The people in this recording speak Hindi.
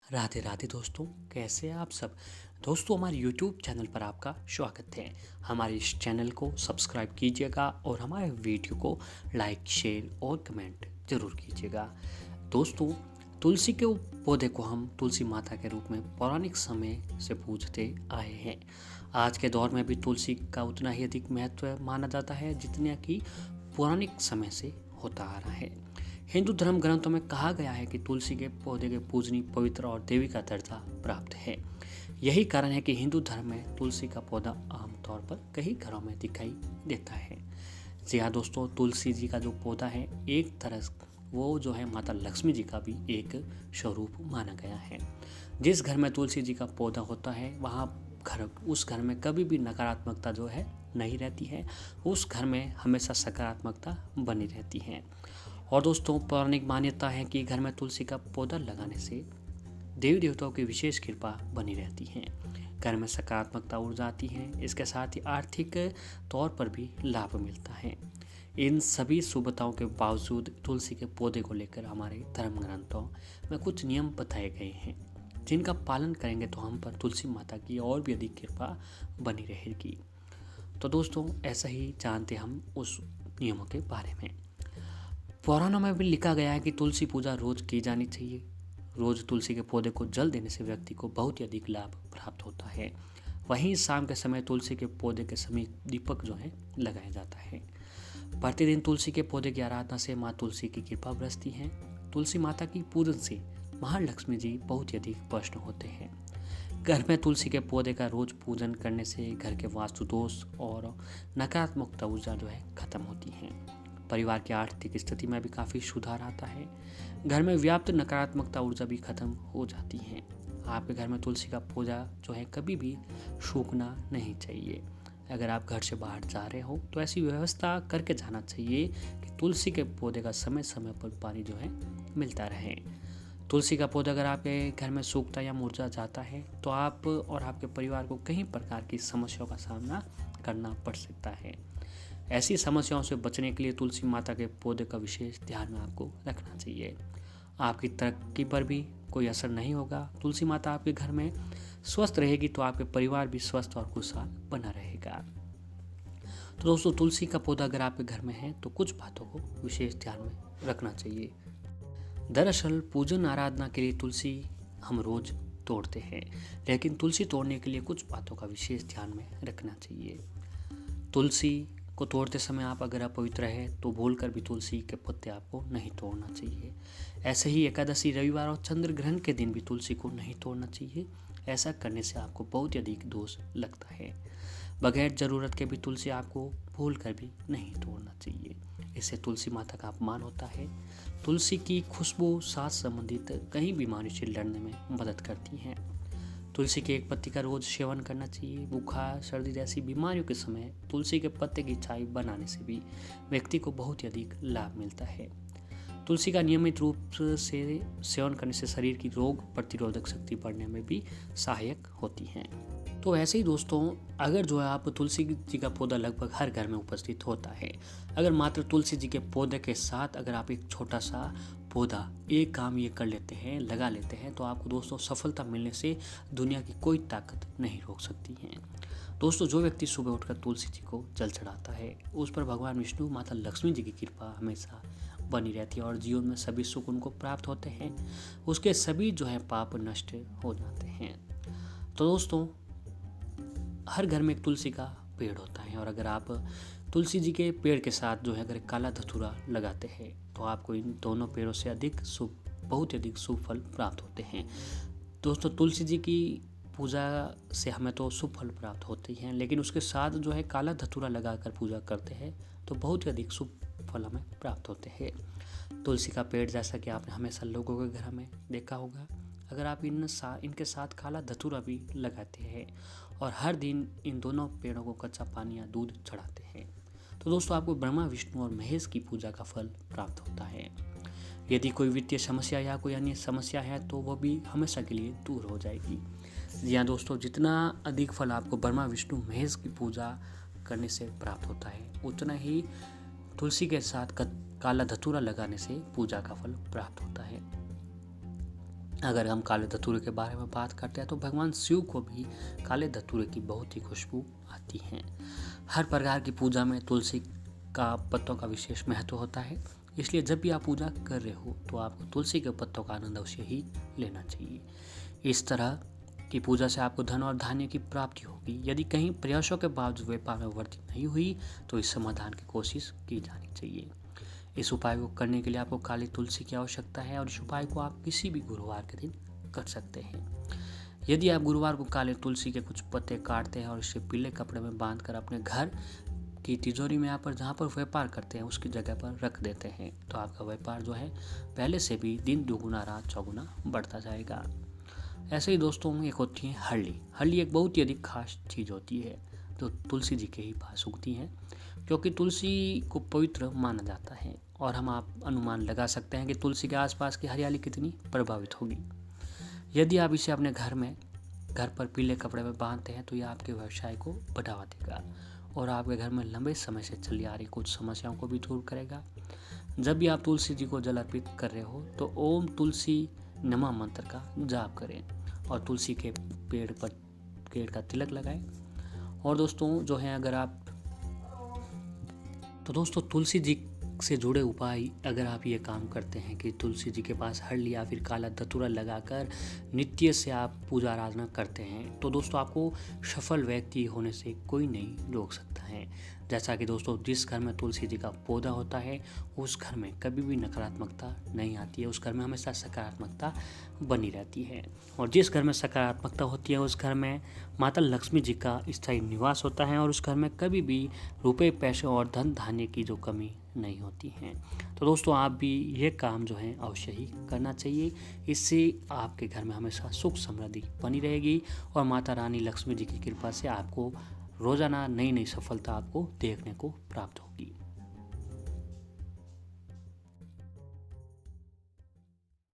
राधे राधे दोस्तों, कैसे हैं आप सब। दोस्तों, हमारे YouTube चैनल पर आपका स्वागत है। हमारे इस चैनल को सब्सक्राइब कीजिएगा और हमारे वीडियो को लाइक, शेयर और कमेंट जरूर कीजिएगा। दोस्तों, तुलसी के पौधे को हम तुलसी माता के रूप में पौराणिक समय से पूजते आए हैं। आज के दौर में भी तुलसी का उतना ही अधिक महत्व माना जाता है जितना कि पौराणिक समय से होता आ रहा है। हिंदू धर्म ग्रंथों में कहा गया है कि तुलसी के पौधे के पूजनीय, पवित्र और देवी का दर्जा प्राप्त है। यही कारण है कि हिंदू धर्म में तुलसी का पौधा आमतौर पर कई घरों में दिखाई देता है। जी हाँ दोस्तों, तुलसी जी का जो पौधा है एक तरह वो जो है माता लक्ष्मी जी का भी एक स्वरूप माना गया है। जिस घर में तुलसी जी का पौधा होता है वहाँ उस घर में कभी भी नकारात्मकता जो है नहीं रहती है। उस घर में हमेशा सकारात्मकता बनी रहती है। और दोस्तों, पौराणिक मान्यता है कि घर में तुलसी का पौधा लगाने से देवी देवताओं की विशेष कृपा बनी रहती है। घर में सकारात्मकता ऊर्जा आती है। इसके साथ ही आर्थिक तौर पर भी लाभ मिलता है। इन सभी शुभताओं के बावजूद तुलसी के पौधे को लेकर हमारे धर्म ग्रंथों में कुछ नियम बताए गए हैं, जिनका पालन करेंगे तो हम पर तुलसी माता की और भी अधिक कृपा बनी रहेगी। तो दोस्तों, ऐसा ही जानते हम उस नियमों के बारे में। पुराणों में भी लिखा गया है कि तुलसी पूजा रोज की जानी चाहिए। रोज तुलसी के पौधे को जल देने से व्यक्ति को बहुत ही अधिक लाभ प्राप्त होता है। वहीं शाम के समय तुलसी के पौधे के समीप दीपक जो है लगाया जाता है। प्रतिदिन तुलसी के पौधे की आराधना से माँ तुलसी की कृपा बरसती है। तुलसी माता की पूजन से महालक्ष्मी जी बहुत ही अधिक प्रसन्न होते हैं। घर में तुलसी के पौधे का रोज पूजन करने से घर के वास्तु दोष और नकारात्मकता ऊर्जा जो है खत्म होती है। परिवार की आर्थिक स्थिति में भी काफ़ी सुधार आता है। घर में व्याप्त नकारात्मकता ऊर्जा भी खत्म हो जाती है। आपके घर में तुलसी का पौधा जो है कभी भी सूखना नहीं चाहिए। अगर आप घर से बाहर जा रहे हो तो ऐसी व्यवस्था करके जाना चाहिए कि तुलसी के पौधे का समय समय पर पानी जो है मिलता रहे। तुलसी का पौधा अगर आपके घर में सूखता या मुरझा जाता है तो आप और आपके परिवार को कई प्रकार की समस्याओं का सामना करना पड़ सकता है। ऐसी समस्याओं से बचने के लिए तुलसी माता के पौधे का विशेष ध्यान में आपको रखना चाहिए। आपकी तरक्की पर भी कोई असर नहीं होगा। तुलसी माता आपके घर में स्वस्थ रहेगी तो आपके परिवार भी स्वस्थ और खुशहाल बना रहेगा। तो दोस्तों, तुलसी का पौधा अगर आपके घर में है तो कुछ बातों को विशेष ध्यान में रखना चाहिए। दरअसल पूजन आराधना के लिए तुलसी हम रोज तोड़ते हैं, लेकिन तुलसी तोड़ने के लिए कुछ बातों का विशेष ध्यान में रखना चाहिए। तुलसी को तोड़ते समय आप अगर अपवित्र है तो भूलकर भी तुलसी के पत्ते आपको नहीं तोड़ना चाहिए। ऐसे ही एकादशी, रविवार और चंद्र ग्रहण के दिन भी तुलसी को नहीं तोड़ना चाहिए। ऐसा करने से आपको बहुत ही अधिक दोष लगता है। बगैर जरूरत के भी तुलसी आपको भूल कर भी नहीं तोड़ना चाहिए। इससे तुलसी माता का अपमान होता है। तुलसी की खुशबू सांस संबंधित कई बीमारियों से लड़ने में मदद करती है। तुलसी के एक पत्ती का रोज सेवन करना चाहिए। बुखार, सर्दी जैसी बीमारियों के समय तुलसी के पत्ते की चाय बनाने से भी व्यक्ति को बहुत ही अधिक लाभ मिलता है। तुलसी का नियमित रूप से सेवन करने से शरीर की रोग प्रतिरोधक शक्ति बढ़ने में भी सहायक होती है। तो ऐसे ही दोस्तों, अगर जो है आप तुलसी जी का पौधा लगभग हर घर में उपस्थित होता है। अगर मात्र तुलसी जी के पौधे के साथ अगर आप एक छोटा सा पौधा एक काम ये कर लेते हैं, लगा लेते हैं, तो आपको दोस्तों सफलता मिलने से दुनिया की कोई ताकत नहीं रोक सकती है। दोस्तों, जो व्यक्ति सुबह उठकर तुलसी जी को जल चढ़ाता है उस पर भगवान विष्णु, माता लक्ष्मी जी की कृपा हमेशा बनी रहती है और जीवन में सभी सुख उनको प्राप्त होते हैं। उसके सभी जो है पाप नष्ट हो जाते हैं। तो दोस्तों, हर घर में एक तुलसी का पेड़ होता है और अगर आप तुलसी जी के पेड़ के साथ जो है अगर काला धतूरा लगाते हैं तो आपको इन दोनों पेड़ों से अधिक शुभ, बहुत ही अधिक शुभ फल प्राप्त होते हैं। दोस्तों, तुलसी जी की पूजा से हमें तो शुभ फल प्राप्त होते ही हैं, लेकिन उसके साथ जो है काला धतूरा लगाकर पूजा करते हैं तो बहुत ही अधिक शुभ फल हमें प्राप्त होते हैं। तुलसी का पेड़ जैसा कि आपने हमेशा लोगों के घर में देखा होगा, अगर आप इनके साथ काला धतूरा भी लगाते हैं और हर दिन इन दोनों पेड़ों को कच्चा पानी या दूध चढ़ाते हैं तो दोस्तों आपको ब्रह्मा, विष्णु और महेश की पूजा का फल प्राप्त होता है। यदि कोई वित्तीय समस्या या कोई अन्य समस्या है तो वह भी हमेशा के लिए दूर हो जाएगी। जी हाँ दोस्तों, जितना अधिक फल आपको ब्रह्मा, विष्णु, महेश की पूजा करने से प्राप्त होता है उतना ही तुलसी के साथ काला धतूरा लगाने से पूजा का फल प्राप्त होता है। अगर हम काले धतूरे के बारे में बात करते हैं तो भगवान शिव को भी काले धतूरे की बहुत ही खुशबू आती है। हर प्रकार की पूजा में तुलसी का पत्तों का विशेष महत्व होता है, इसलिए जब भी आप पूजा कर रहे हो तो आपको तुलसी के पत्तों का आनंद अवश्य ही लेना चाहिए। इस तरह की पूजा से आपको धन और धान्य की प्राप्ति होगी। यदि कहीं प्रयासों के बावजूद व्यापार में वृद्धि नहीं हुई तो इस समाधान की कोशिश की जानी चाहिए। इस उपाय को करने के लिए आपको काली तुलसी की आवश्यकता है और इस उपाय को आप किसी भी गुरुवार के दिन कर सकते हैं। यदि आप गुरुवार को काले तुलसी के कुछ पत्ते काटते हैं और इसे पीले कपड़े में बांधकर अपने घर की तिजोरी में जहाँ पर व्यापार करते हैं उसकी जगह पर रख देते हैं तो आपका व्यापार जो है पहले से भी दिन दुगुना रात चौगुना बढ़ता जाएगा। ऐसे ही दोस्तों एक होती है हरली। हरली एक बहुत ही अधिक खास चीज़ होती है जो तुलसी जी के ही पास उगती है, क्योंकि तुलसी को पवित्र माना जाता है और हम आप अनुमान लगा सकते हैं कि तुलसी के आसपास की हरियाली कितनी प्रभावित होगी। यदि आप इसे अपने घर पर पीले कपड़े में बांधते हैं तो यह आपके व्यवसाय को बढ़ावा देगा और आपके घर में लंबे समय से चली आ रही कुछ समस्याओं को भी दूर करेगा। जब भी आप तुलसी जी को जल अर्पित कर रहे हो तो ओम तुलसी नमः मंत्र का जाप करें और तुलसी के पेड़ का तिलक लगाएं। और दोस्तों जो है दोस्तों तुलसी जी से जुड़े उपाय अगर आप ये काम करते हैं कि तुलसी जी के पास हरली या फिर काला धतूरा लगाकर नित्य से आप पूजा आराधना करते हैं तो दोस्तों आपको सफल व्यक्ति होने से कोई नहीं रोक सकता है। जैसा कि दोस्तों जिस घर में तुलसी जी का पौधा होता है उस घर में कभी भी नकारात्मकता नहीं आती है, उस घर में हमेशा सकारात्मकता बनी रहती है। और जिस घर में सकारात्मकता होती है उस घर में माता लक्ष्मी जी का स्थायी निवास होता है और उस घर में कभी भी रुपए पैसे और धन धान्य की जो कमी नहीं होती है। तो दोस्तों आप भी ये काम जो है अवश्य ही करना चाहिए। इससे आपके घर में हमेशा सुख समृद्धि बनी रहेगी और माता रानी लक्ष्मी जी की कृपा से आपको रोजाना नई नई सफलता आपको देखने को प्राप्त होगी।